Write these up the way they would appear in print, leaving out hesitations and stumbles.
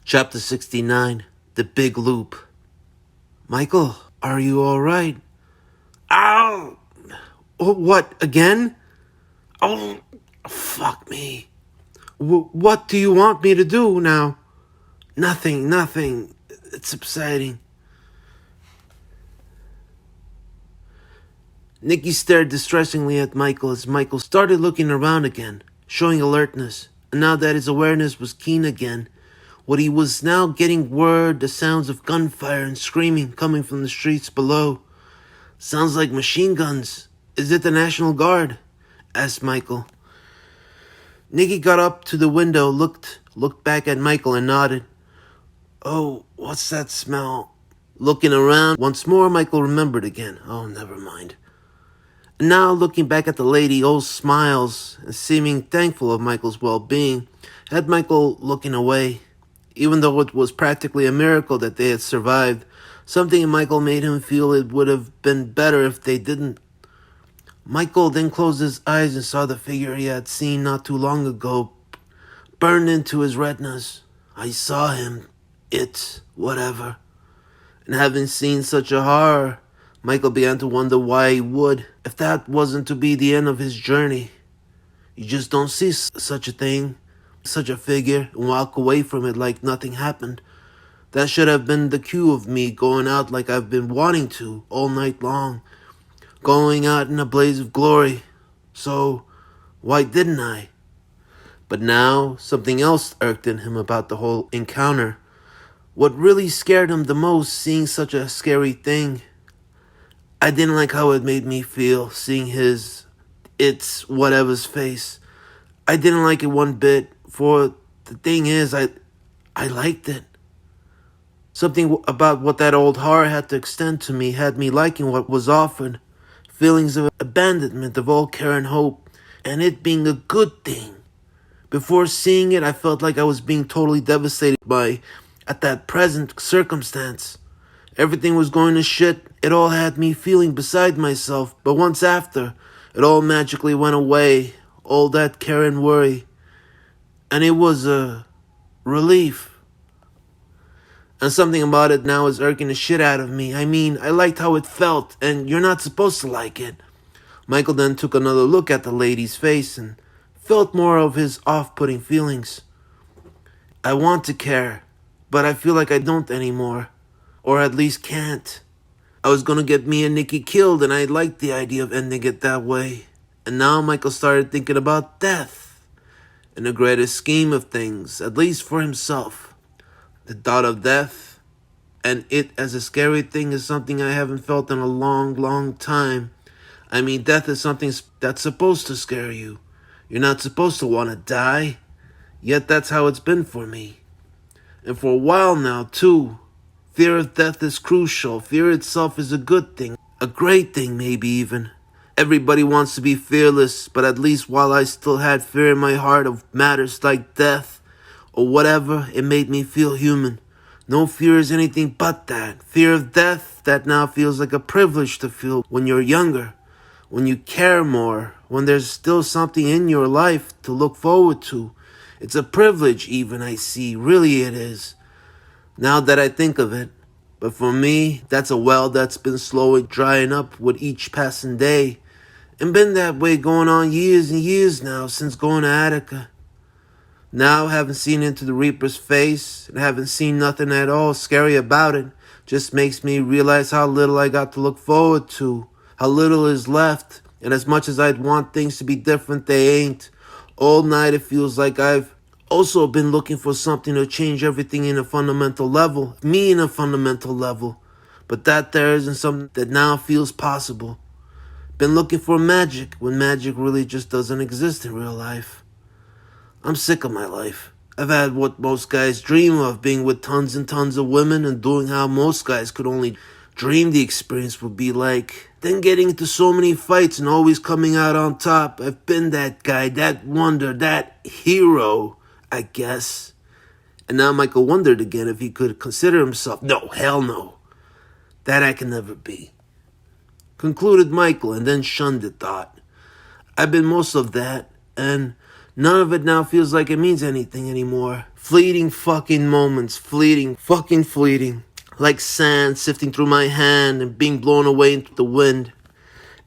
Chapter 69, The Big Loop. Michael, are you alright? Ow! Oh, what, again? Oh, fuck me. What do you want me to do now? Nothing. It's subsiding. Nikki stared distressingly at Michael as Michael started looking around again, showing alertness. And now that his awareness was keen again, what he was now getting were the sounds of gunfire and screaming coming from the streets below. Sounds like machine guns. Is it the National Guard? Asked Michael. Nikki got up to the window, looked back at Michael and nodded. Oh, what's that smell? Looking around once more, Michael remembered again. Oh, never mind. And now, looking back at the lady, old smiles and seeming thankful of Michael's well-being, had Michael looking away. Even though it was practically a miracle that they had survived, something in Michael made him feel it would have been better if they didn't. Michael then closed his eyes and saw the figure he had seen not too long ago burned into his retinas. I saw him. Whatever. And having seen such a horror, Michael began to wonder why he would, if that wasn't to be the end of his journey. You just don't see such a thing, such a figure, and walk away from it like nothing happened. That should have been the cue of me going out like I've been wanting to all night long. Going out in a blaze of glory. So, why didn't I? But now, something else irked in him about the whole encounter. What really scared him the most, seeing such a scary thing. I didn't like how it made me feel, seeing whatever's face. I didn't like it one bit, for the thing is, I liked it. Something about what that old horror had to extend to me had me liking what was offered. Feelings of abandonment, of all care and hope, and it being a good thing. Before seeing it, I felt like I was being totally devastated at that present circumstance. Everything was going to shit. It all had me feeling beside myself, but once after, it all magically went away, all that care and worry. And it was a relief. And something about it now is irking the shit out of me. I mean, I liked how it felt, and you're not supposed to like it. Michael then took another look at the lady's face and felt more of his off-putting feelings. I want to care, but I feel like I don't anymore. Or at least can't. I was gonna get me and Nikki killed, and I liked the idea of ending it that way. And now Michael started thinking about death. In the greatest scheme of things, at least for himself. The thought of death, and it as a scary thing, is something I haven't felt in a long time. I mean, death is something that's supposed to scare you. You're not supposed to want to die. Yet that's how it's been for me. And for a while now, too. Fear of death is crucial. Fear itself is a good thing. A great thing, maybe even. Everybody wants to be fearless, but at least while I still had fear in my heart of matters like death or whatever, it made me feel human. No fear is anything but that. Fear of death, that now feels like a privilege to feel when you're younger, when you care more, when there's still something in your life to look forward to. It's a privilege even, I see. Really it is. Now that I think of it. But for me, that's a well that's been slowly drying up with each passing day. And been that way going on years and years now since going to Attica. Now, having seen into the Reaper's face and haven't seen nothing at all scary about it, just makes me realize how little I got to look forward to. How little is left. And as much as I'd want things to be different, they ain't. All night it feels like I've also been looking for something to change everything in a fundamental level. Me in a fundamental level. But that there isn't something that now feels possible. Been looking for magic when magic really just doesn't exist in real life. I'm sick of my life. I've had what most guys dream of, being with tons and tons of women and doing how most guys could only dream the experience would be like. Then getting into so many fights and always coming out on top. I've been that guy, that wonder, that hero, I guess. And now Michael wondered again if he could consider himself. No, hell no. That I can never be. Concluded Michael, and then shunned the thought. I've been most of that, and None of it now feels like it means anything anymore. Fleeting fucking moments, fleeting. Like sand sifting through my hand and being blown away into the wind.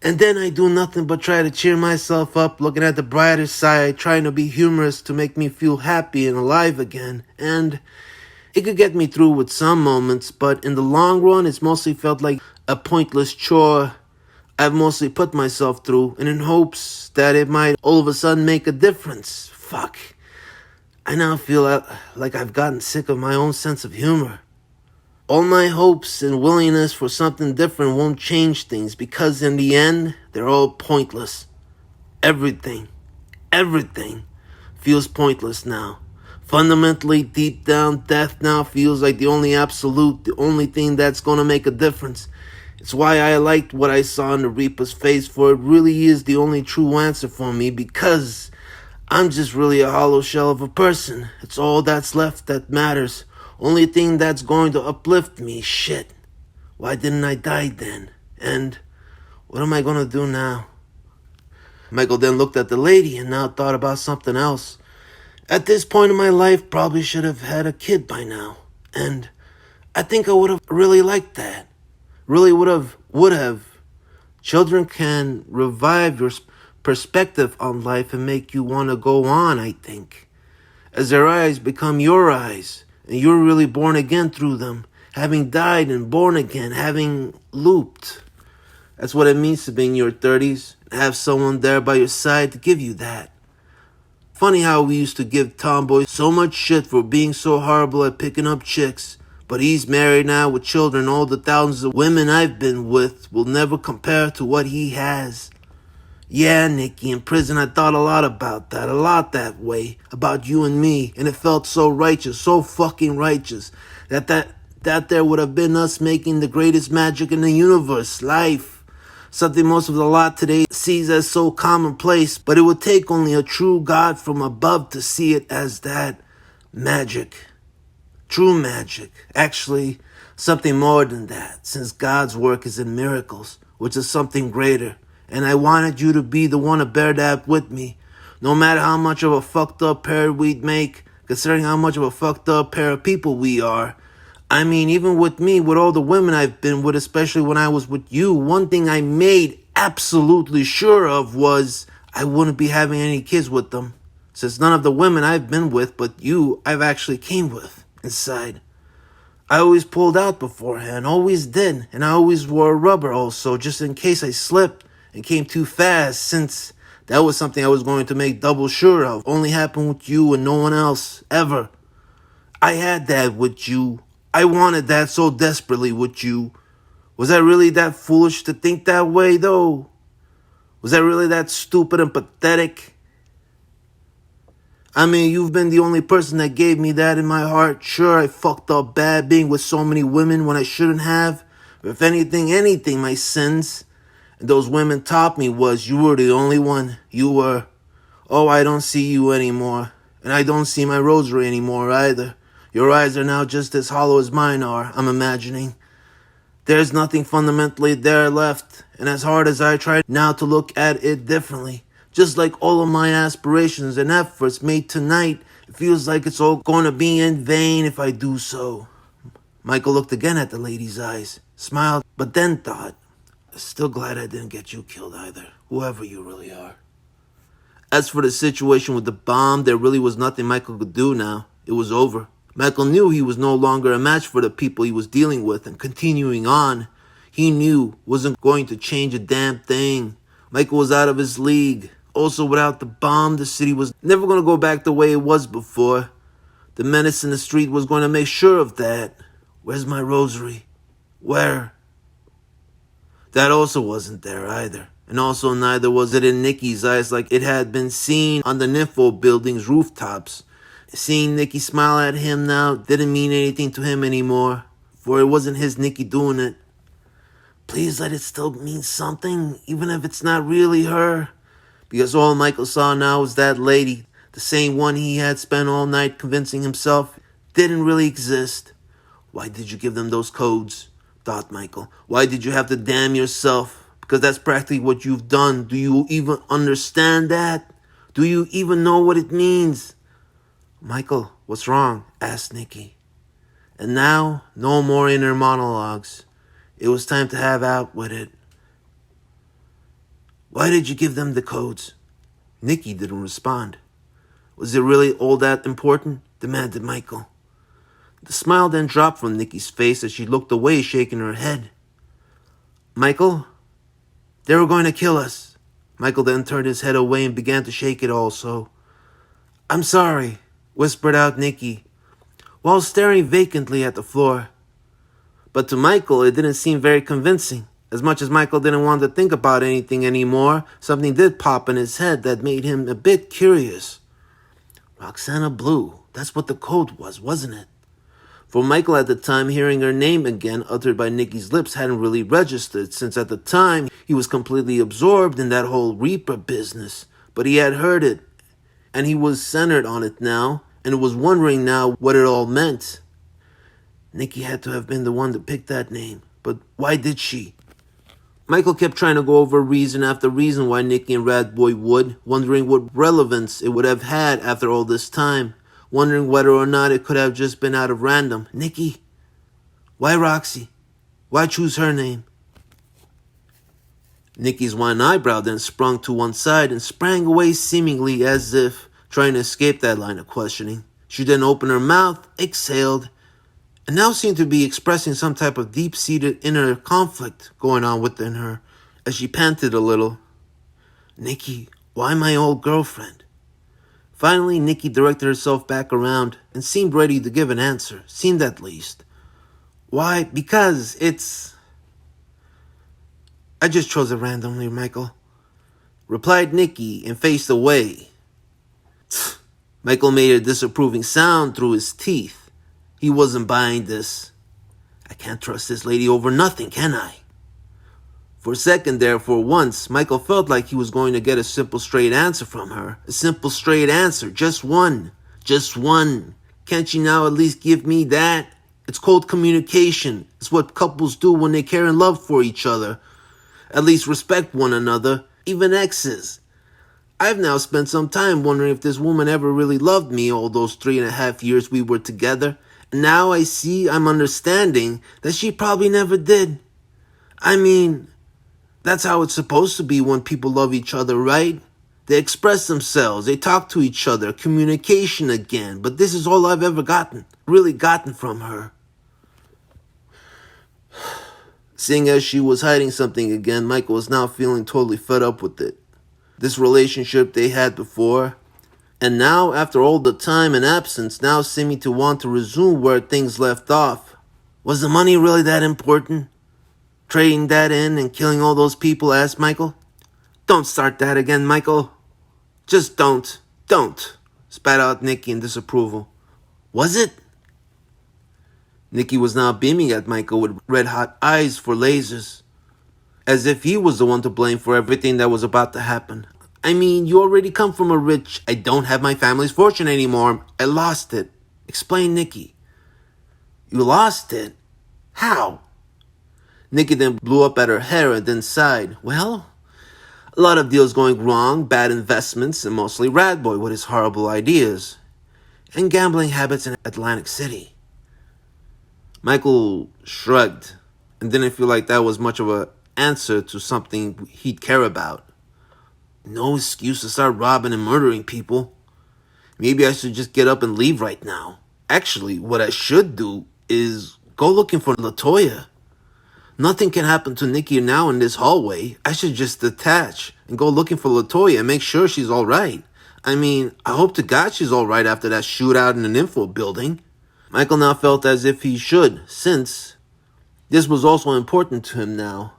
And then I do nothing but try to cheer myself up, looking at the brighter side, trying to be humorous to make me feel happy and alive again. And it could get me through with some moments, but in the long run, it's mostly felt like a pointless chore I've mostly put myself through, and in hopes that it might all of a sudden make a difference. Fuck. I now feel like I've gotten sick of my own sense of humor. All my hopes and willingness for something different won't change things, because in the end, they're all pointless. Everything feels pointless now. Fundamentally, deep down, death now feels like the only absolute, the only thing that's gonna make a difference. It's why I liked what I saw in the Reaper's face, for it really is the only true answer for me, because I'm just really a hollow shell of a person. It's all that's left that matters. Only thing that's going to uplift me. Shit. Why didn't I die then? And what am I gonna do now? Michael then looked at the lady and now thought about something else. At this point in my life, probably should have had a kid by now. And I think I would have really liked that. Really would have. Children can revive your perspective on life and make you want to go on, I think. As their eyes become your eyes, and you're really born again through them, having died and born again, having looped. That's what it means to be in your 30s, and have someone there by your side to give you that. Funny how we used to give Tomboy so much shit for being so horrible at picking up chicks. But he's married now with children. All the thousands of women I've been with will never compare to what he has. Yeah, Nikki, in prison I thought a lot about that. A lot that way. About you and me. And it felt so righteous. So fucking righteous. That there would have been us making the greatest magic in the universe. Life. Something most of the lot today sees as so commonplace. But it would take only a true God from above to see it as that. Magic. True magic. Actually, something more than that, since God's work is in miracles, which is something greater. And I wanted you to be the one to bear that with me. No matter how much of a fucked up pair we'd make, considering how much of a fucked up pair of people we are. I mean, even with me, with all the women I've been with, especially when I was with you, one thing I made absolutely sure of was I wouldn't be having any kids with them. Since none of the women I've been with, but you, I've actually came with. Inside. I always pulled out beforehand, always did, and I always wore a rubber also, just in case I slipped and came too fast, since that was something I was going to make double sure of. Only happened with you and no one else, ever. I had that with you. I wanted that so desperately with you. Was I really that foolish to think that way, though? Was I really that stupid and pathetic? I mean, you've been the only person that gave me that in my heart. Sure, I fucked up bad being with so many women when I shouldn't have. But if anything, my sins. And those women taught me was you were the only one. You were. Oh, I don't see you anymore. And I don't see my rosary anymore either. Your eyes are now just as hollow as mine are, I'm imagining. There's nothing fundamentally there left. And as hard as I try now to look at it differently, just like all of my aspirations and efforts made tonight, it feels like it's all going to be in vain if I do so. Michael looked again at the lady's eyes, smiled, but then thought, still glad I didn't get you killed either, whoever you really are. As for the situation with the bomb, there really was nothing Michael could do now. It was over. Michael knew he was no longer a match for the people he was dealing with, and continuing on, he knew wasn't going to change a damn thing. Michael was out of his league. Also, without the bomb, the city was never going to go back the way it was before. The menace in the street was going to make sure of that. Where's my rosary? Where? That also wasn't there either. And also neither was it in Nikki's eyes like it had been seen on the Nympho building's rooftops. Seeing Nikki smile at him now didn't mean anything to him anymore, for it wasn't his Nikki doing it. Please let it still mean something, even if it's not really her. Because all Michael saw now was that lady, the same one he had spent all night convincing himself didn't really exist. Why did you give them those codes? Thought Michael. Why did you have to damn yourself? Because that's practically what you've done. Do you even understand that? Do you even know what it means? Michael, what's wrong? Asked Nikki. And now, no more inner monologues. It was time to have out with it. Why did you give them the codes? Nikki didn't respond. Was it really all that important? Demanded Michael. The smile then dropped from Nikki's face as she looked away, shaking her head. Michael, they were going to kill us. Michael then turned his head away and began to shake it also. I'm sorry, whispered out Nikki, while staring vacantly at the floor. But to Michael, it didn't seem very convincing. As much as Michael didn't want to think about anything anymore, something did pop in his head that made him a bit curious. Roxana Blue, that's what the code was, wasn't it? For Michael at the time, hearing her name again uttered by Nikki's lips hadn't really registered, since at the time he was completely absorbed in that whole Reaper business. But he had heard it, and he was centered on it now, and was wondering now what it all meant. Nikki had to have been the one to pick that name, but why did she? Michael kept trying to go over reason after reason why Nikki and Madboy would, wondering what relevance it would have had after all this time, wondering whether or not it could have just been out of random. Nikki? Why Roxy? Why choose her name? Nikki's one eyebrow then sprung to one side and sprang away seemingly as if trying to escape that line of questioning. She then opened her mouth, exhaled, and now seemed to be expressing some type of deep-seated inner conflict going on within her as she panted a little. Nikki, why my old girlfriend? Finally, Nikki directed herself back around and seemed ready to give an answer, seemed at least. Why? Because I just chose it randomly, Michael, replied Nikki and faced away. Michael made a disapproving sound through his teeth. He wasn't buying this. I can't trust this lady over nothing, can I? For a second there, for once, Michael felt like he was going to get a simple straight answer from her. A simple straight answer. Just one. Just one. Can't you now at least give me that? It's called communication. It's what couples do when they care and love for each other. At least respect one another. Even exes. I've now spent some time wondering if this woman ever really loved me all those 3.5 years we were together. Now I'm understanding that she probably never did. I mean, that's how it's supposed to be when people love each other, right? They express themselves, they talk to each other, communication again. But this is all I've ever really gotten from her. Seeing as she was hiding something again, Michael was now feeling totally fed up with it. This relationship they had before, and now, after all the time and absence, now seeming to want to resume where things left off. Was the money really that important? Trading that in and killing all those people? Asked Michael. Don't start that again, Michael. Just don't. Don't. Spat out Nikki in disapproval. Was it? Nikki was now beaming at Michael with red-hot eyes for lasers, as if he was the one to blame for everything that was about to happen. I mean, you already come from I don't have my family's fortune anymore. I lost it. Explained Nikki. You lost it? How? Nikki then blew up at her hair and then sighed. Well, a lot of deals going wrong, bad investments, and mostly Madboy with his horrible ideas, and gambling habits in Atlantic City. Michael shrugged and didn't feel like that was much of an answer to something he'd care about. No excuse to start robbing and murdering people. Maybe I should just get up and leave right now. Actually, what I should do is go looking for LaToya. Nothing can happen to Nikki now in this hallway. I should just detach and go looking for LaToya and make sure she's alright. I mean, I hope to God she's alright after that shootout in an info building. Michael now felt as if he should, since this was also important to him now.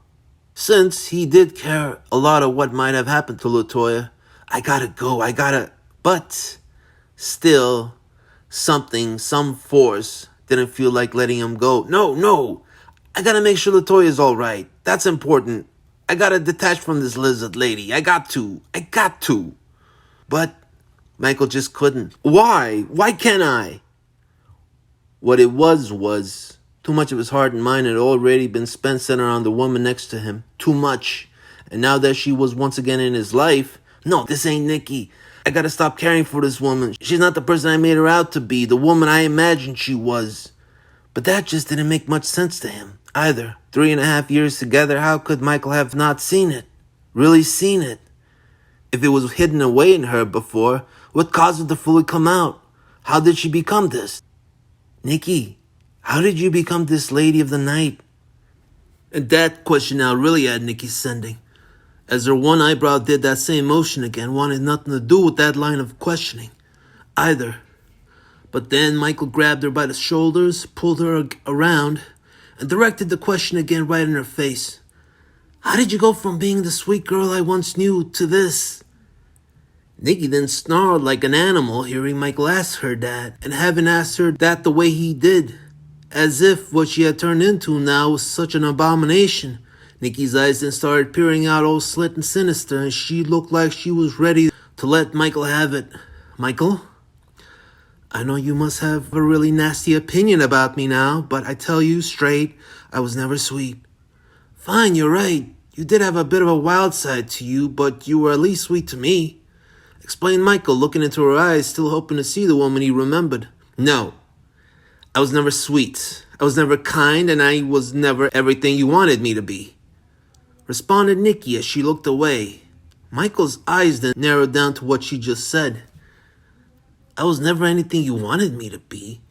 Since he did care a lot of what might have happened to LaToya. But still, some force didn't feel like letting him go. No, I gotta make sure LaToya is alright. That's important. I gotta detach from this lizard lady. I got to. But Michael just couldn't. Why? Why can't I? What it was too much of his heart and mind had already been spent centered on the woman next to him. Too much. And now that she was once again in his life, no, this ain't Nikki. I gotta stop caring for this woman. She's not the person I made her out to be, the woman I imagined she was. But that just didn't make much sense to him, either. 3.5 years together, how could Michael have not seen it? Really seen it? If it was hidden away in her before, what caused it to fully come out? How did she become this? Nikki, how did you become this lady of the night? And that question now really had Nikki sending, as her one eyebrow did that same motion again, wanted nothing to do with that line of questioning, either. But then Michael grabbed her by the shoulders, pulled her around, and directed the question again right in her face. How did you go from being the sweet girl I once knew to this? Nikki then snarled like an animal, hearing Michael ask her that, and having asked her that the way he did, as if what she had turned into now was such an abomination. Nikki's eyes then started peering out all slit and sinister, and she looked like she was ready to let Michael have it. Michael? I know you must have a really nasty opinion about me now, but I tell you straight, I was never sweet. Fine, you're right. You did have a bit of a wild side to you, but you were at least sweet to me, explained Michael, looking into her eyes, still hoping to see the woman he remembered. No, I was never sweet. I was never kind, and I was never everything you wanted me to be, responded Nikki as she looked away. Michael's eyes then narrowed down to what she just said. I was never anything you wanted me to be.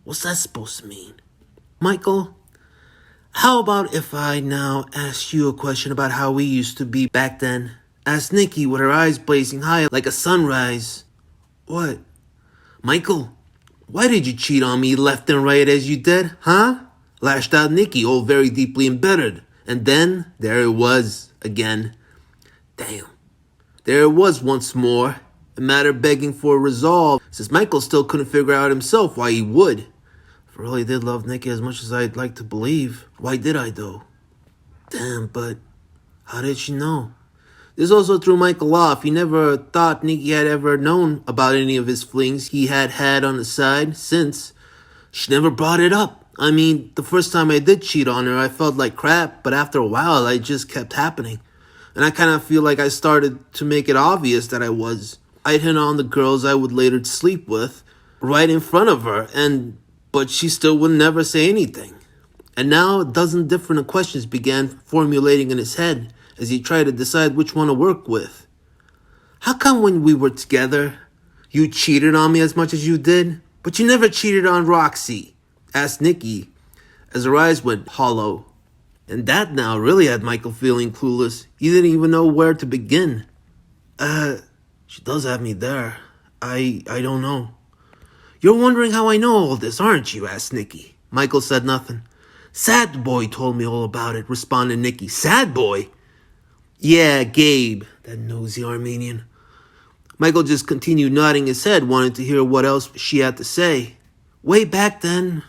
What's that supposed to mean? Michael, how about if I now ask you a question about how we used to be back then? Asked Nikki with her eyes blazing high like a sunrise. What? Michael, why did you cheat on me left and right as you did, huh? Lashed out Nikki, all very deeply embittered. And then, there it was, again. Damn. There it was once more. A matter begging for a resolve, since Michael still couldn't figure out himself why he would. If I really did love Nikki as much as I'd like to believe, why did I though? Damn, but how did she know? This also threw Michael off. He never thought Nikki had ever known about any of his flings he had had on the side, since she never brought it up. I mean, the first time I did cheat on her, I felt like crap, but after a while, it just kept happening. And I kind of feel like I started to make it obvious that I was. I'd hit on the girls I would later sleep with right in front of her, but she still would never say anything. And now a dozen different questions began formulating in his head as he tried to decide which one to work with. How come when we were together, you cheated on me as much as you did, but you never cheated on Roxy? Asked Nikki as her eyes went hollow. And that now really had Michael feeling clueless. He didn't even know where to begin. She does have me there. I don't know. You're wondering how I know all this, aren't you? Asked Nikki. Michael said nothing. Sad Boy told me all about it, responded Nikki. Sad Boy? Yeah, Gabe, that nosy Armenian. Michael just continued nodding his head, wanting to hear what else she had to say. Way back then,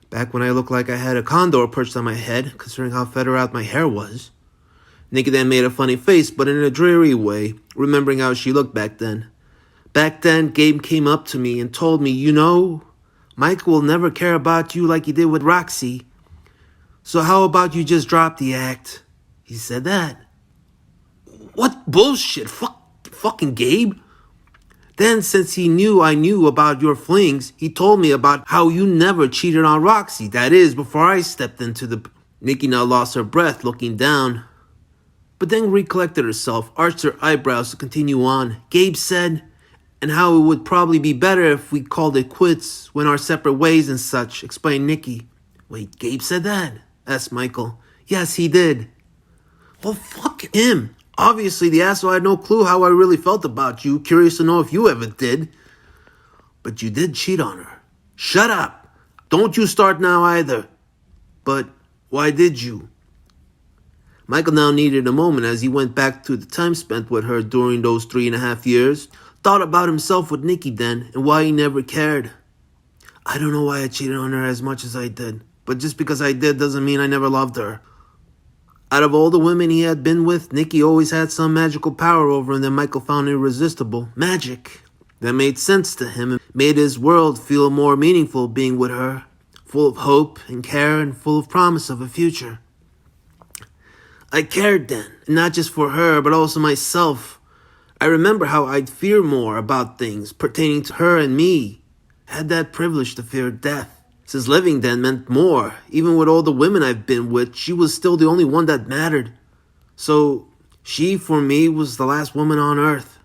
back when I looked like I had a condor perched on my head, considering how feathered out my hair was. Nikki then made a funny face, but in a dreary way, remembering how she looked back then. Back then, Gabe came up to me and told me, you know, Michael will never care about you like he did with Roxy. So how about you just drop the act? He said that. What bullshit? Fucking Gabe. Then, since he knew I knew about your flings, he told me about how you never cheated on Roxy. That is, before I stepped into the... Nikki now lost her breath, looking down. But then recollected herself, arched her eyebrows to continue on. Gabe said, and how it would probably be better if we called it quits, went our separate ways and such, explained Nikki. Wait, Gabe said that? Asked Michael. Yes, he did. Well, fuck him. Obviously, the asshole had no clue how I really felt about you, curious to know if you ever did. But you did cheat on her. Shut up. Don't you start now either. But why did you? Michael now needed a moment as he went back to the time spent with her during those 3.5 years, thought about himself with Nikki then, and why he never cared. I don't know why I cheated on her as much as I did, but just because I did doesn't mean I never loved her. Out of all the women he had been with, Nikki always had some magical power over him that Michael found irresistible. Magic that made sense to him and made his world feel more meaningful being with her, full of hope and care and full of promise of a future. I cared then, not just for her, but also myself. I remember how I'd fear more about things pertaining to her and me. I had that privilege to fear death. Since living then meant more. Even with all the women I've been with, she was still the only one that mattered. So, she, for me, was the last woman on earth.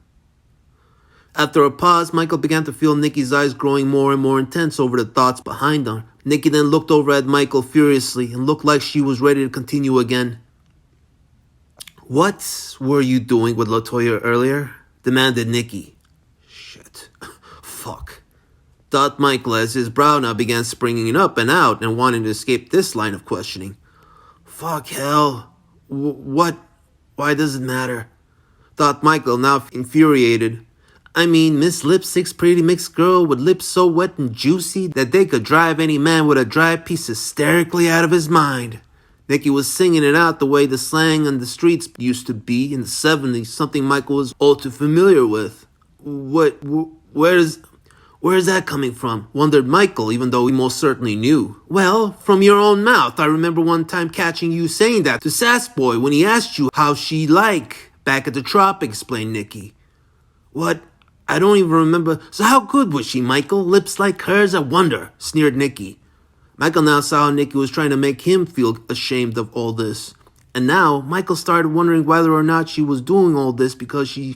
After a pause, Michael began to feel Nikki's eyes growing more and more intense over the thoughts behind them. Nikki then looked over at Michael furiously and looked like she was ready to continue again. "What were you doing with LaToya earlier?" demanded Nikki. "Shit. Fuck," thought Michael as his brow now began springing up and out and wanting to escape this line of questioning. "Fuck, hell. What? Why does it matter?" thought Michael, now infuriated. I mean, Miss Lipstick's pretty mixed girl with lips so wet and juicy that they could drive any man with a dry piece hysterically out of his mind. Nikki was singing it out the way the slang on the streets used to be in the 70s, something Michael was all too familiar with. Where is that coming from? Wondered Michael, even though he most certainly knew. "Well, from your own mouth. I remember one time catching you saying that to Sassboy when he asked you how she like back at the Tropic," explained Nikki. "What? I don't even remember. So how good was she, Michael? Lips like hers, I wonder," sneered Nikki. Michael now saw how Nikki was trying to make him feel ashamed of all this. And now, Michael started wondering whether or not she was doing all this because she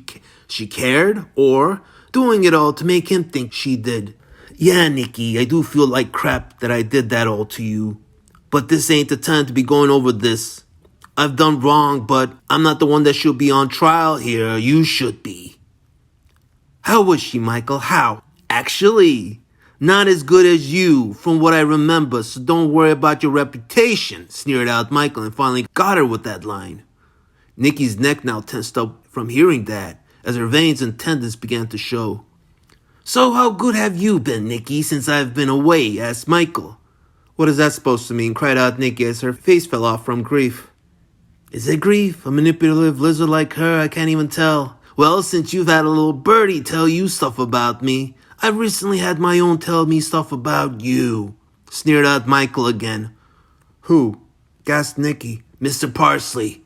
cared, or doing it all to make him think she did. "Yeah, Nikki, I do feel like crap that I did that all to you. But this ain't the time to be going over this. I've done wrong, but I'm not the one that should be on trial here. You should be." "How was she, Michael? How?" "Actually, not as good as you, from what I remember, so don't worry about your reputation," sneered out Michael and finally got her with that line. Nikki's neck now tensed up from hearing that, as her veins and tendons began to show. "So how good have you been, Nikki, since I've been away?" asked Michael. "What is that supposed to mean?" cried out Nikki as her face fell off from grief. "Is it grief? A manipulative lizard like her? I can't even tell. Well, since you've had a little birdie tell you stuff about me, I've recently had my own tell me stuff about you," sneered out Michael again. "Who?" gasped Nikki. "Mr. Parsley."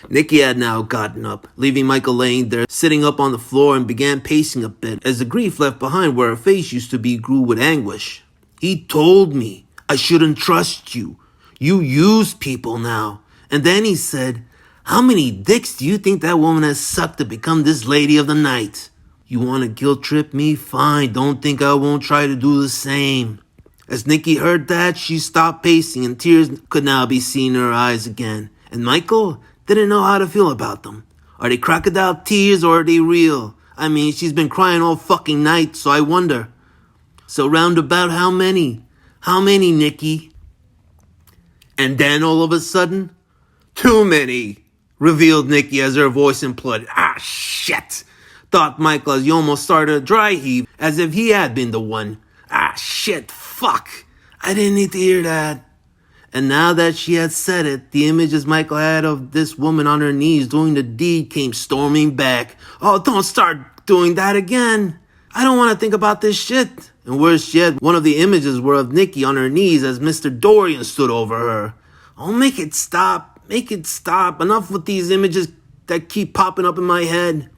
Nikki had now gotten up, leaving Michael laying there, sitting up on the floor, and began pacing a bit as the grief left behind where her face used to be grew with anguish. "He told me I shouldn't trust you. You use people now. And then he said, 'How many dicks do you think that woman has sucked to become this lady of the night?' You want to guilt trip me? Fine, don't think I won't try to do the same." As Nikki heard that, she stopped pacing and tears could now be seen in her eyes again. And Michael didn't know how to feel about them. Are they crocodile tears or are they real? I mean, she's been crying all fucking night, so I wonder. So roundabout how many? How many, Nikki? And then all of a sudden, "Too many," revealed Nikki as her voice imploded. "Ah, shit," thought Michael as he almost started a dry heave as if he had been the one. "Ah, shit, fuck. I didn't need to hear that." And now that she had said it, the images Michael had of this woman on her knees doing the deed came storming back. "Oh, don't start doing that again. I don't want to think about this shit." And worse yet, one of the images were of Nikki on her knees as Mr. Dorian stood over her. "Oh, make it stop. Make it stop. Enough with these images that keep popping up in my head.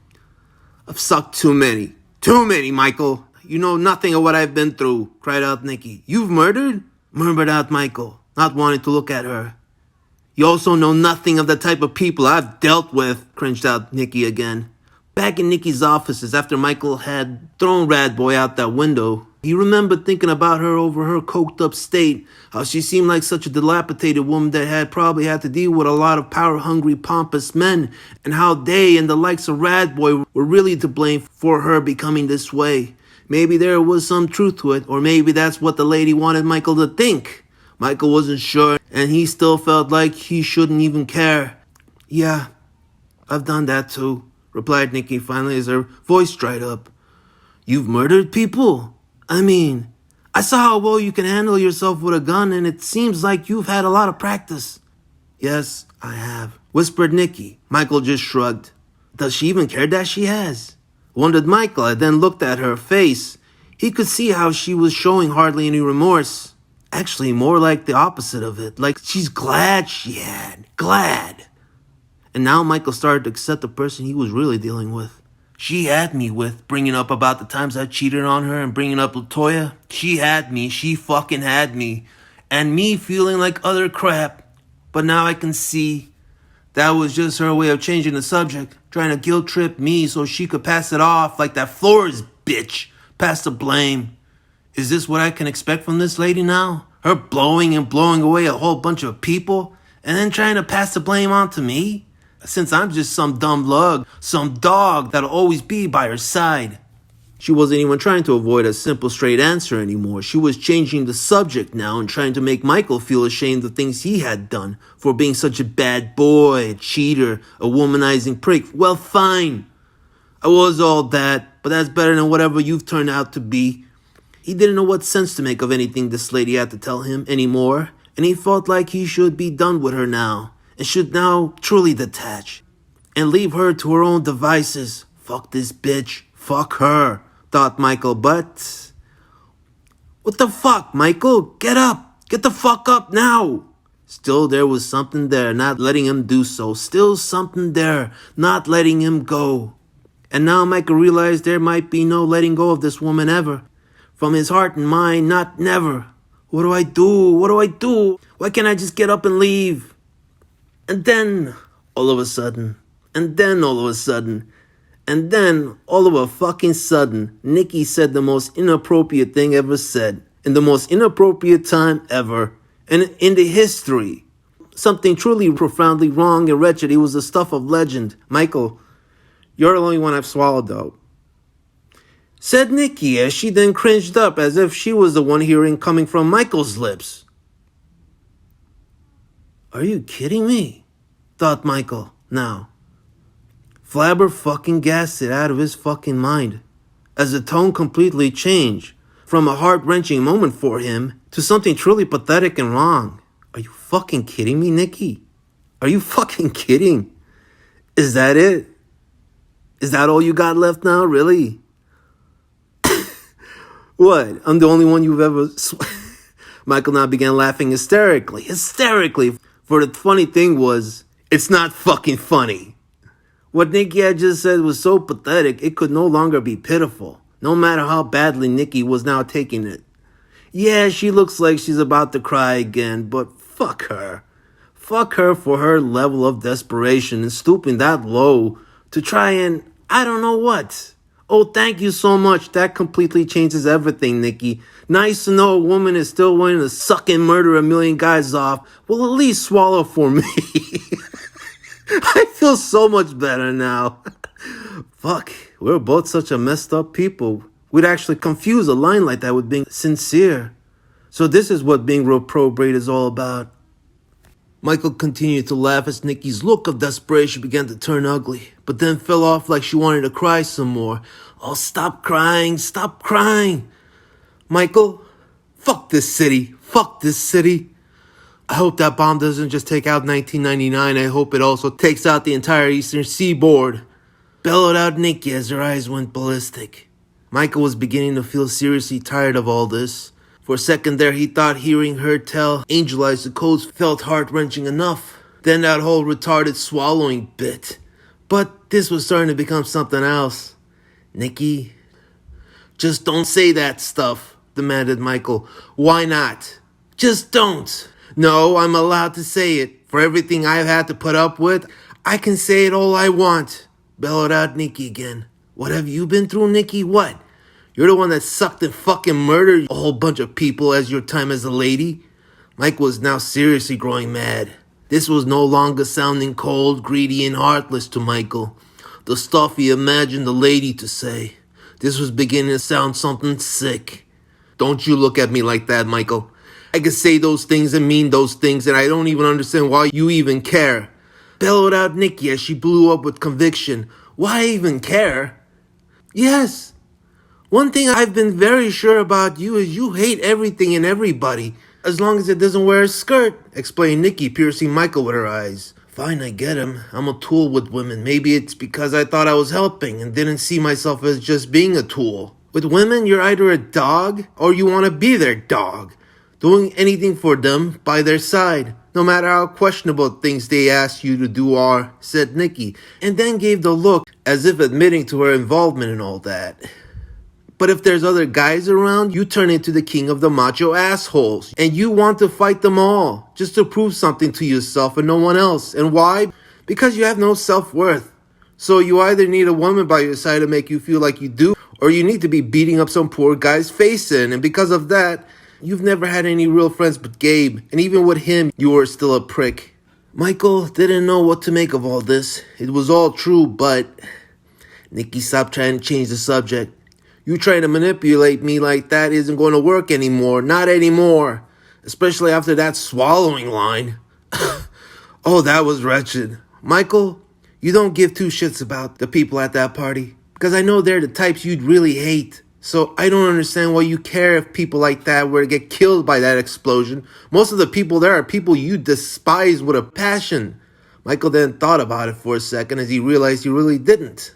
I've sucked too many. Too many, Michael. You know nothing of what I've been through," cried out Nikki. "You've murdered?" murmured out Michael, not wanting to look at her. "You also know nothing of the type of people I've dealt with," cringed out Nikki again. Back in Nikki's offices, after Michael had thrown Madboy out that window, he remembered thinking about her over her coked-up state, how she seemed like such a dilapidated woman that had probably had to deal with a lot of power-hungry, pompous men, and how they and the likes of Madboy were really to blame for her becoming this way. Maybe there was some truth to it, or maybe that's what the lady wanted Michael to think. Michael wasn't sure, and he still felt like he shouldn't even care. "Yeah, I've done that too," replied Nikki finally as her voice dried up. "You've murdered people? I mean, I saw how well you can handle yourself with a gun, and it seems like you've had a lot of practice." "Yes, I have," whispered Nikki. Michael just shrugged. Does she even care that she has? Wondered Michael, and then looked at her face. He could see how she was showing hardly any remorse. Actually, more like the opposite of it. Like she's glad she had. Glad. And now Michael started to accept the person he was really dealing with. She had me with bringing up about the times I cheated on her and bringing up Latoya. She had me. She fucking had me. And me feeling like other crap. But now I can see that was just her way of changing the subject, trying to guilt trip me so she could pass it off like that Flores bitch. Pass the blame. Is this what I can expect from this lady now? Her blowing and blowing away a whole bunch of people and then trying to pass the blame on to me? Since I'm just some dumb lug, some dog that'll always be by her side. She wasn't even trying to avoid a simple straight answer anymore. She was changing the subject now and trying to make Michael feel ashamed of things he had done for being such a bad boy, a cheater, a womanizing prick. Well, fine. I was all that, but that's better than whatever you've turned out to be. He didn't know what sense to make of anything this lady had to tell him anymore, and he felt like he should be done with her now, and should now truly detach, and leave her to her own devices. Fuck this bitch. Fuck her, thought Michael, but... What the fuck, Michael? Get up! Get the fuck up now! Still there was something there, not letting him do so. Still something there, not letting him go. And now Michael realized there might be no letting go of this woman ever. From his heart and mind, not never. What do I do? What do I do? Why can't I just get up and leave? And then, all of a sudden, and then all of a sudden, and then all of a fucking sudden, Nikki said the most inappropriate thing ever said, in the most inappropriate time ever, and in the history. Something truly profoundly wrong and wretched. It was the stuff of legend. Michael, you're the only one I've swallowed though. Said Nikki as she then cringed up as if she was the one hearing coming from Michael's lips. Are you kidding me? Thought Michael, now. Flabber fucking gassed it out of his fucking mind, as the tone completely changed, from a heart-wrenching moment for him to something truly pathetic and wrong. Are you fucking kidding me, Nikki? Are you fucking kidding? Is that it? Is that all you got left now, really? What? I'm the only one you've ever... Michael now began laughing hysterically. For the funny thing was, it's not fucking funny. What Nikki had just said was so pathetic, it could no longer be pitiful, no matter how badly Nikki was now taking it. Yeah, she looks like she's about to cry again, but fuck her. Fuck her for her level of desperation and stooping that low to try and, I don't know what. Oh, thank you so much. That completely changes everything, Nikki. Nice to know a woman is still willing to suck and murder a million guys off. Well, at least swallow for me. I feel so much better now. Fuck, we're both such a messed up people. We'd actually confuse a line like that with being sincere. So this is what being reprobate is all about. Michael continued to laugh as Nikki's look of desperation began to turn ugly, but then fell off like she wanted to cry some more. Oh, stop crying, stop crying. Michael, fuck this city, fuck this city. I hope that bomb doesn't just take out 1999. I hope it also takes out the entire eastern seaboard. Bellowed out Nikki as her eyes went ballistic. Michael was beginning to feel seriously tired of all this. For a second there, he thought hearing her tell Angel Eyes the codes felt heart-wrenching enough. Then that whole retarded swallowing bit. But this was starting to become something else. Nikki, just don't say that stuff, demanded Michael. Why not? Just don't. No, I'm allowed to say it. For everything I've had to put up with, I can say it all I want. Bellowed out Nikki again. What have you been through, Nikki? What? You're the one that sucked and fucking murdered a whole bunch of people as your time as a lady? Mike was now seriously growing mad. This was no longer sounding cold, greedy, and heartless to Michael. The stuff he imagined the lady to say. This was beginning to sound something sick. Don't you look at me like that, Michael. I can say those things and mean those things, and I don't even understand why you even care. Bellowed out Nikki as she blew up with conviction. Why even care? Yes. One thing I've been very sure about you is you hate everything and everybody, as long as it doesn't wear a skirt, explained Nikki, piercing Michael with her eyes. Fine, I get him. I'm a tool with women. Maybe it's because I thought I was helping and didn't see myself as just being a tool. With women, you're either a dog or you want to be their dog, doing anything for them by their side. no matter how questionable things they ask you to do are, said Nikki, and then gave the look as if admitting to her involvement in all that. But if there's other guys around, you turn into the king of the macho assholes. And you want to fight them all, just to prove something to yourself and no one else. And why? Because you have no self-worth. So you either need a woman by your side to make you feel like you do, or you need to be beating up some poor guy's face in. And because of that, you've never had any real friends but Gabe. And even with him, you were still a prick. Michael didn't know what to make of all this. It was all true, but Nikki stopped trying to change the subject. You trying to manipulate me like that isn't going to work anymore. Not anymore. Especially after that swallowing line. Oh, that was wretched. Michael, you don't give two shits about the people at that party. Because I know they're the types you'd really hate. So I don't understand why you care if people like that were to get killed by that explosion. Most of the people there are people you despise with a passion. Michael then thought about it for a second as he realized he really didn't.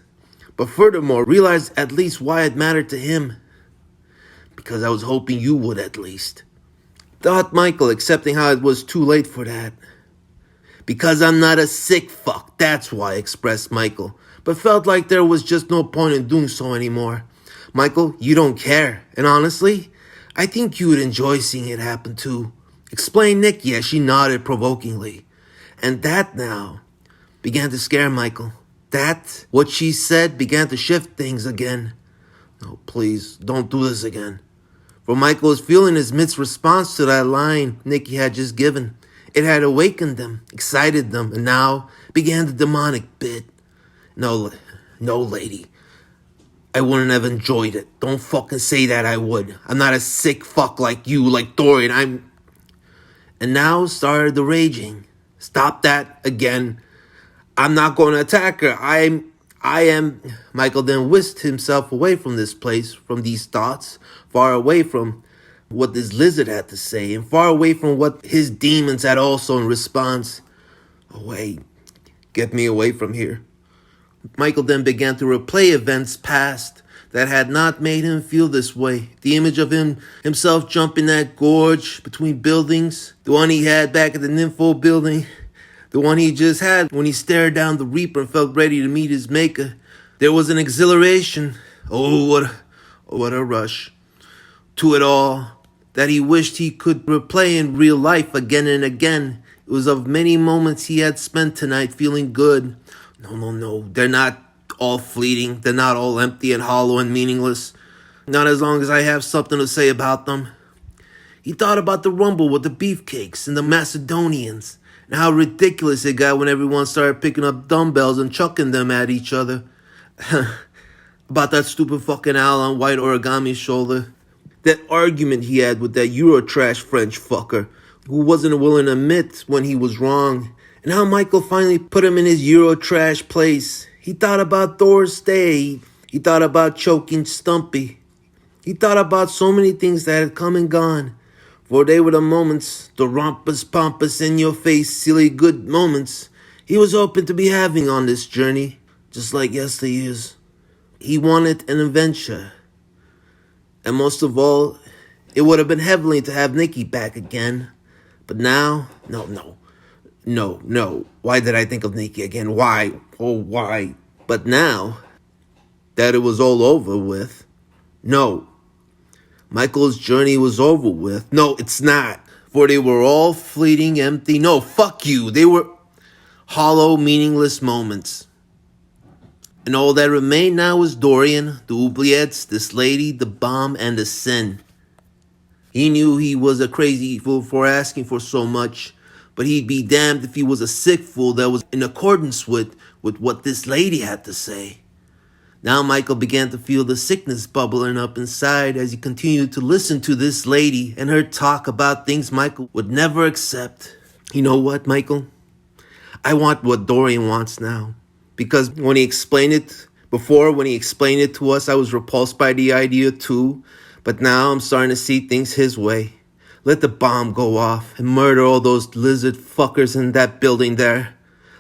But furthermore, realized at least why it mattered to him. Because I was hoping you would at least. Thought Michael, accepting how it was too late for that. Because I'm not a sick fuck, that's why, expressed Michael. But felt like there was just no point in doing so anymore. Michael, you don't care. And honestly, I think you would enjoy seeing it happen too. Explained Nikki as she nodded provokingly. And that now began to scare Michael. That, what she said, began to shift things again. No, please, don't do this again. For Michael was feeling his mid's response to that line Nikki had just given. It had awakened them, excited them, and now began the demonic bit. No, lady. I wouldn't have enjoyed it. Don't fucking say that I would. I'm not a sick fuck like you, like Dorian. And now started the raging. Stop that again. I'm not going to attack her. I am. Michael then whisked himself away from this place, from these thoughts, far away from what this lizard had to say, and far away from what his demons had also in response. Away. Get me away from here. Michael then began to replay events past that had not made him feel this way. The image of himself jumping that gorge between buildings, the one he had back at the Nympho building, the one he just had when he stared down the Reaper and felt ready to meet his maker. There was an exhilaration, what a rush, to it all, that he wished he could replay in real life again and again. It was of many moments he had spent tonight feeling good. No, they're not all fleeting. They're not all empty and hollow and meaningless. Not as long as I have something to say about them. He thought about the rumble with the beefcakes and the Macedonians, and how ridiculous it got when everyone started picking up dumbbells and chucking them at each other. About that stupid fucking owl on White Origami's shoulder. That argument he had with that Eurotrash French fucker, who wasn't willing to admit when he was wrong. And how Michael finally put him in his Eurotrash place. He thought about Thor's stay. He thought about choking Stumpy. He thought about so many things that had come and gone. For they were the moments, the rompous, pompous, in-your-face, silly, good moments he was hoping to be having on this journey, just like yesteryears. He wanted an adventure. And most of all, it would have been heavenly to have Nikki back again. But now, no. Why did I think of Nikki again? Why? Oh, why? But now that it was all over with, no. Michael's journey was over with. No, it's not. For they were all fleeting, empty. No, fuck you. They were hollow, meaningless moments. And all that remained now was Dorian, the oubliettes, this lady, the bomb, and the sin. He knew he was a crazy fool for asking for so much, but he'd be damned if he was a sick fool that was in accordance with what this lady had to say. Now Michael began to feel the sickness bubbling up inside as he continued to listen to this lady and her talk about things Michael would never accept. You know what, Michael? I want what Dorian wants now. Because when he explained it to us, I was repulsed by the idea too. But now I'm starting to see things his way. Let the bomb go off and murder all those lizard fuckers in that building there.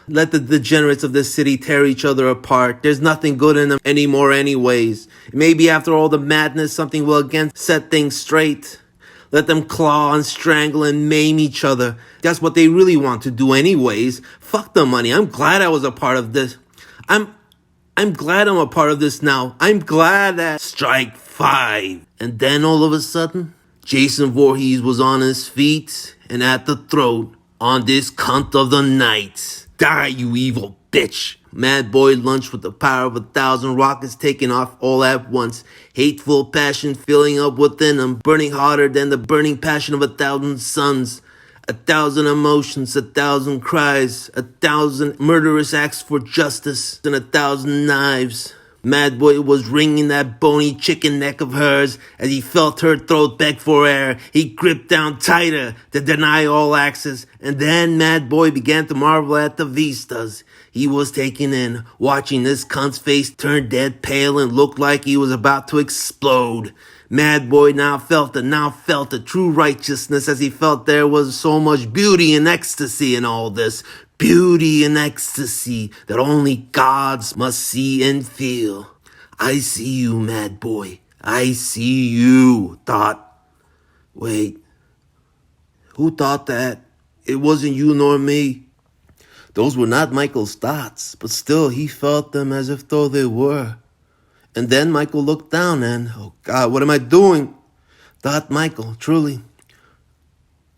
Let the degenerates of this city tear each other apart. There's nothing good in them anymore anyways. Maybe after all the madness, something will again set things straight. Let them claw and strangle and maim each other. That's what they really want to do anyways. Fuck the money. I'm glad I was a part of this. I'm glad I'm a part of this now. I'm glad that strike 5. And then all of a sudden, Jason Voorhees was on his feet and at the throat on this cunt of the night. Die, you evil bitch. Madboy launched with the power of 1,000 rockets taking off all at once. Hateful passion filling up within him, burning hotter than the burning passion of 1,000 suns. 1,000 emotions, 1,000 cries, 1,000 murderous acts for justice, and 1,000 knives. Madboy was wringing that bony chicken neck of hers as he felt her throat beg for air. He gripped down tighter to deny all access, and then Madboy began to marvel at the vistas he was taking in, watching this cunt's face turn dead pale and look like he was about to explode. Madboy now felt the true righteousness as he felt there was so much beauty and ecstasy in all this. Beauty and ecstasy that only gods must see and feel. I see you, Madboy. I see you, thought. Wait, who thought that? It wasn't you nor me. Those were not Michael's thoughts, but still he felt them as if though they were. And then Michael looked down and, oh God, what am I doing? Thought Michael, truly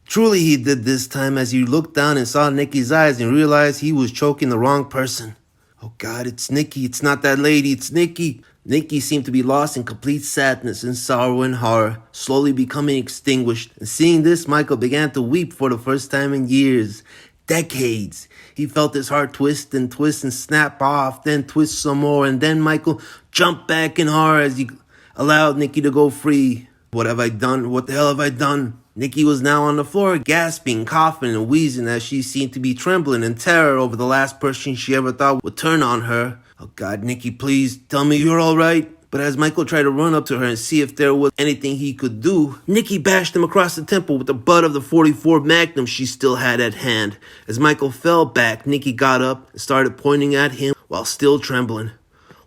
he did this time as he looked down and saw Nikki's eyes and realized he was choking the wrong person. Oh God, it's Nikki. It's not that lady. It's Nikki. Nikki seemed to be lost in complete sadness and sorrow and horror, slowly becoming extinguished. And seeing this, Michael began to weep for the first time in years. Decades. He felt his heart twist and snap off, then twist some more, and then Michael jumped back in horror as he allowed Nikki to go free. What have I done? What the hell have I done? Nikki was now on the floor, gasping, coughing, and wheezing as she seemed to be trembling in terror over the last person she ever thought would turn on her. Oh God, Nikki, please tell me you're all right. But as Michael tried to run up to her and see if there was anything he could do, Nikki bashed him across the temple with the butt of the .44 Magnum she still had at hand. As Michael fell back, Nikki got up and started pointing at him while still trembling.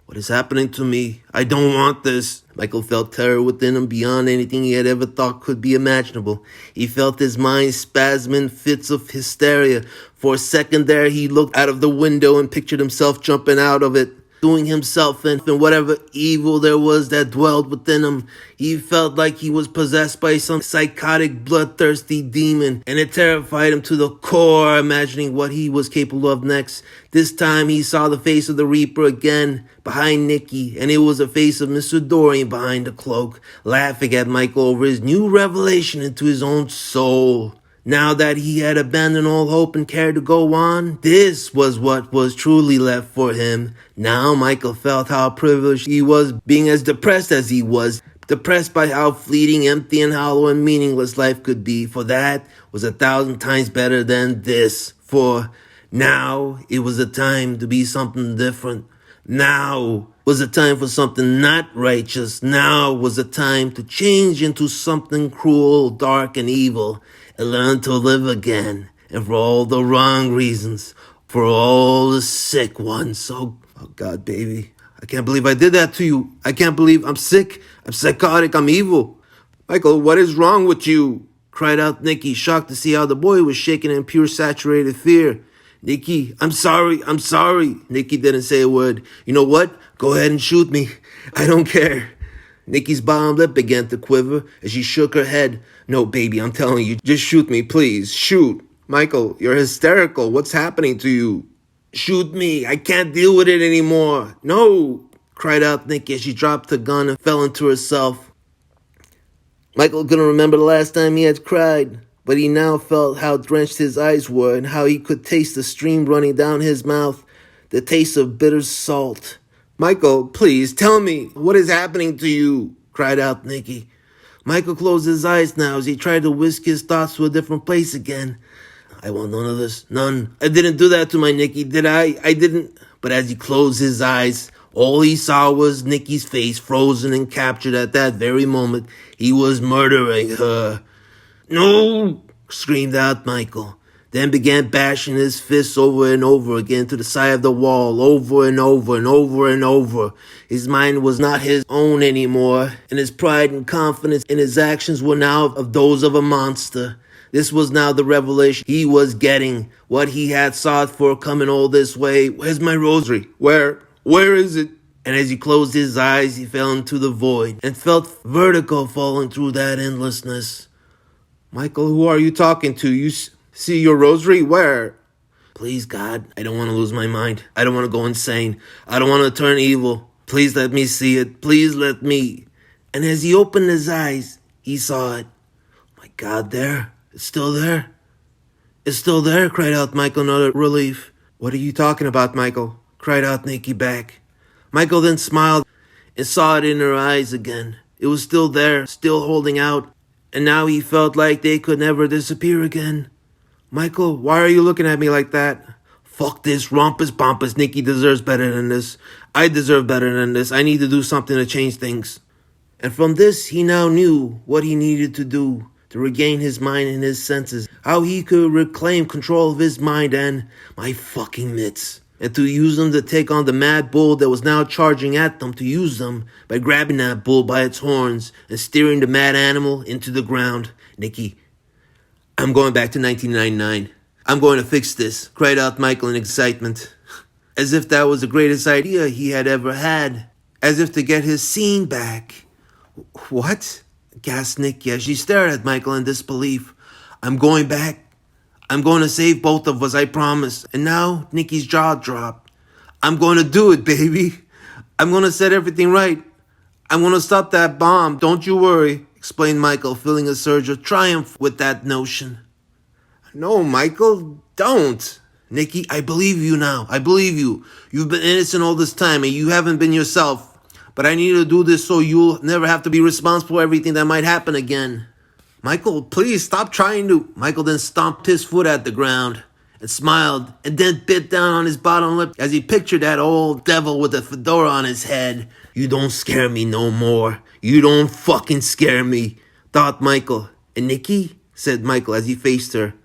What is happening to me? I don't want this. Michael felt terror within him beyond anything he had ever thought could be imaginable. He felt his mind spasm in fits of hysteria. For a second there, he looked out of the window and pictured himself jumping out of it, doing himself and whatever evil there was that dwelled within him. He felt like he was possessed by some psychotic, bloodthirsty demon, and it terrified him to the core, imagining what he was capable of next. This time he saw the face of the Reaper again, behind Nikki, and it was the face of Mr. Dorian behind the cloak, laughing at Michael over his new revelation into his own soul. Now that he had abandoned all hope and care to go on, this was what was truly left for him. Now Michael felt how privileged he was being as depressed as he was. Depressed by how fleeting, empty, and hollow and meaningless life could be, for that was 1,000 times better than this. For now it was a time to be something different. Now was a time for something not righteous. Now was a time to change into something cruel, dark, and evil, and learn to live again, and for all the wrong reasons, for all the sick ones. Oh God, baby, I can't believe I did that to you. I can't believe I'm sick. I'm psychotic. I'm evil. Michael, what is wrong with you? Cried out Nikki, shocked to see how the boy was shaking in pure saturated fear. Nikki, I'm sorry. Nikki didn't say a word. You know what? Go ahead and shoot me. I don't care. Nikki's bottom lip began to quiver as she shook her head. No, baby, I'm telling you, just shoot me, please. Shoot. Michael, you're hysterical. What's happening to you? Shoot me. I can't deal with it anymore. No, cried out Nikki as she dropped the gun and fell into herself. Michael couldn't remember the last time he had cried, but he now felt how drenched his eyes were and how he could taste the stream running down his mouth, the taste of bitter salt. Michael, please tell me, what is happening to you? Cried out Nikki. Michael closed his eyes now as he tried to whisk his thoughts to a different place again. I want none of this. None. I didn't do that to my Nikki, did I? I didn't. But as he closed his eyes, all he saw was Nikki's face frozen and captured at that very moment. He was murdering her. No! Screamed out Michael. then began bashing his fists over and over again to the side of the wall, over and over and over and over. His mind was not his own anymore, and his pride and confidence in his actions were now of those of a monster. This was now the revelation he was getting, what he had sought for coming all this way. Where's my rosary? Where is it? And as he closed his eyes, he fell into the void and felt vertigo falling through that endlessness. Michael, who are you talking to? You see your rosary? Where? Please, God, I don't want to lose my mind. I don't want to go insane. I don't want to turn evil. Please let me see it. Please let me. And as he opened his eyes, he saw it. My God, there. It's still there. It's still there, cried out Michael in utter relief. What are you talking about, Michael? Cried out Nikki back. Michael then smiled and saw it in her eyes again. It was still there, still holding out, and now he felt like they could never disappear again. Michael, why are you looking at me like that? Fuck this, rompus pompous. Nikki deserves better than this. I deserve better than this. I need to do something to change things. And from this, he now knew what he needed to do to regain his mind and his senses, how he could reclaim control of his mind and my fucking mitts, and to use them to take on the mad bull that was now charging at them, to use them by grabbing that bull by its horns and steering the mad animal into the ground. Nikki, I'm going back to 1999. I'm going to fix this, cried out Michael in excitement, as if that was the greatest idea he had ever had, as if to get his scene back. What? Gasped Nikki as she stared at Michael in disbelief. I'm going back. I'm going to save both of us, I promise. And now Nikki's jaw dropped. I'm going to do it, baby. I'm going to set everything right. I'm going to stop that bomb. Don't you worry, explained Michael, feeling a surge of triumph with that notion. No, Michael, don't. Nikki, I believe you now. I believe you. You've been innocent all this time and you haven't been yourself. But I need to do this so you'll never have to be responsible for everything that might happen again. Michael, please stop trying to. Michael then stomped his foot at the ground and smiled and then bit down on his bottom lip as he pictured that old devil with a fedora on his head. You don't scare me no more. You don't fucking scare me, thought Michael. And Nikki, said Michael as he faced her,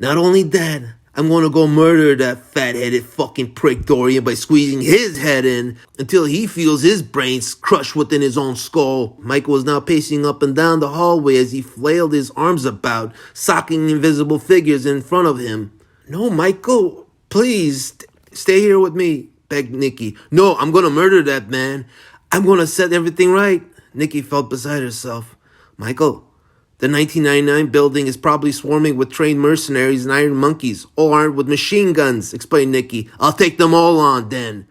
not only that, I'm going to go murder that fat-headed fucking prick Dorian by squeezing his head in until he feels his brains crushed within his own skull. Michael was now pacing up and down the hallway as he flailed his arms about, socking invisible figures in front of him. No, Michael, please, stay here with me, begged Nikki. No, I'm going to murder that man. I'm going to set everything right. Nikki felt beside herself. Michael, the 1999 building is probably swarming with trained mercenaries and iron monkeys, all armed with machine guns, explained Nikki. I'll take them all on then.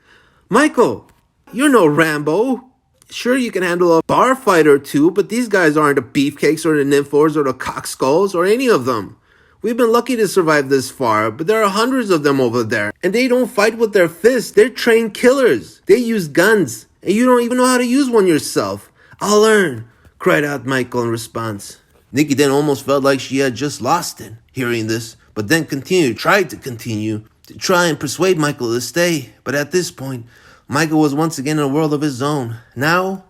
Michael, you're no Rambo. Sure, you can handle a bar fight or two, but these guys aren't the beefcakes or the nymphors or the cockskulls or any of them. We've been lucky to survive this far, but there are hundreds of them over there, and they don't fight with their fists. They're trained killers. They use guns, and you don't even know how to use one yourself. I'll learn, cried out Michael in response. Nikki then almost felt like she had just lost it, hearing this, but then tried to continue, to try and persuade Michael to stay. But at this point, Michael was once again in a world of his own. Now,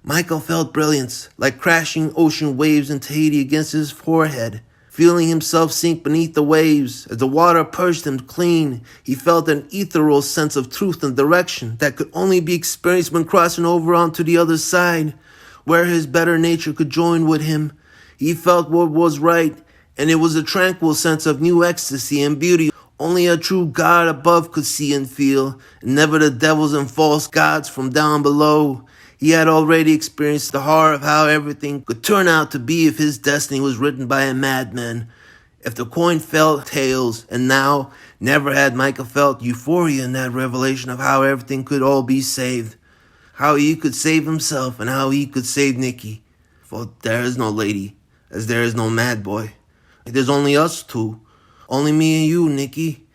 Michael felt brilliance, like crashing ocean waves in Tahiti against his forehead. Feeling himself sink beneath the waves, as the water purged him clean, he felt an ethereal sense of truth and direction that could only be experienced when crossing over onto the other side, where his better nature could join with him. He felt what was right, and it was a tranquil sense of new ecstasy and beauty only a true God above could see and feel, and never the devils and false gods from down below. He had already experienced the horror of how everything could turn out to be if his destiny was written by a madman, if the coin fell tails, and now never had Michael felt euphoria in that revelation of how everything could all be saved, how he could save himself and how he could save Nikki. For there is no lady, as there is no Madboy. There's only us two. Only me and you, Nikki.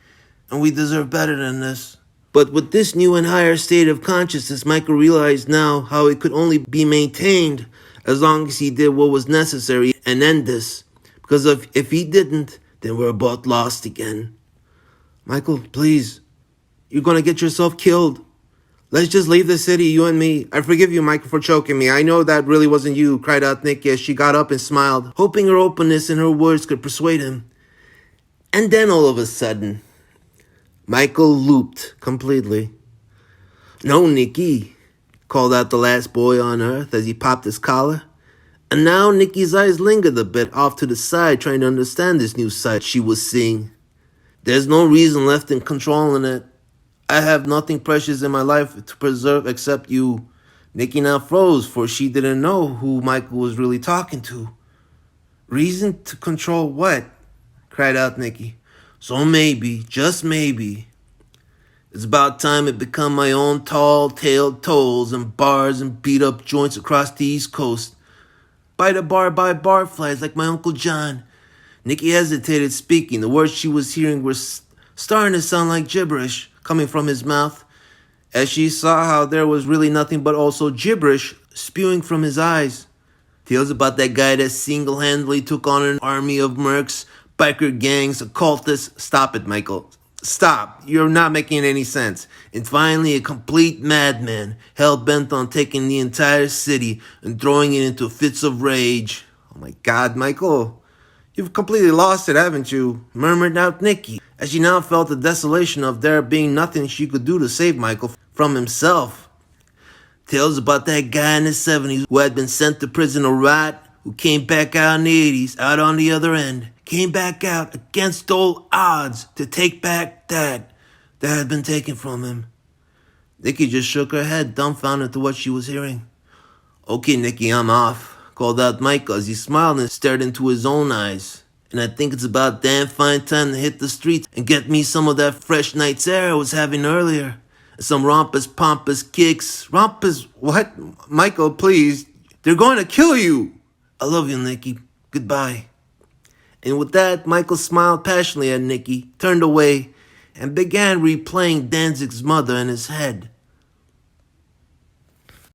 And we deserve better than this. But with this new and higher state of consciousness, Michael realized now how it could only be maintained as long as he did what was necessary and end this. Because if he didn't, then we're both lost again. Michael, please. You're going to get yourself killed. Let's just leave the city, you and me. I forgive you, Michael, for choking me. I know that really wasn't you, cried out Nikki as she got up and smiled, hoping her openness and her words could persuade him. And then all of a sudden, Michael looped completely. "No, Nikki," called out the last boy on earth as he popped his collar. And now Nikki's eyes lingered a bit off to the side, trying to understand this new sight she was seeing. "There's no reason left in controlling it. I have nothing precious in my life to preserve except you." Nikki now froze, for she didn't know who Michael was really talking to. "Reason to control what?" cried out Nikki. "So maybe, just maybe, it's about time it become my own tall-tailed tolls and bars and beat-up joints across the East Coast. By the bar flies like my Uncle John." Nikki hesitated speaking. The words she was hearing were starting to sound like gibberish coming from his mouth, as she saw how there was really nothing but also gibberish spewing from his eyes. Tales about that guy that single-handedly took on an army of mercs, biker gangs, occultists. Stop it, Michael. Stop. You're not making any sense. And finally, a complete madman, hell-bent on taking the entire city and throwing it into fits of rage. "Oh my God, Michael. You've completely lost it, haven't you?" murmured out Nikki, as she now felt the desolation of there being nothing she could do to save Michael from himself. Tales about that guy in the 70s who had been sent to prison a rat, who came back out in the 80s, out on the other end. Came back out against all odds to take back that had been taken from him. Nikki just shook her head, dumbfounded to what she was hearing. "Okay, Nikki, I'm off," called out Michael as he smiled and stared into his own eyes. "And I think it's about damn fine time to hit the streets and get me some of that fresh night's air I was having earlier. Some rompous, pompous kicks." "Rompous what? Michael, please. They're going to kill you." "I love you, Nikki. Goodbye." And with that, Michael smiled passionately at Nikki, turned away, and began replaying Danzig's mother in his head.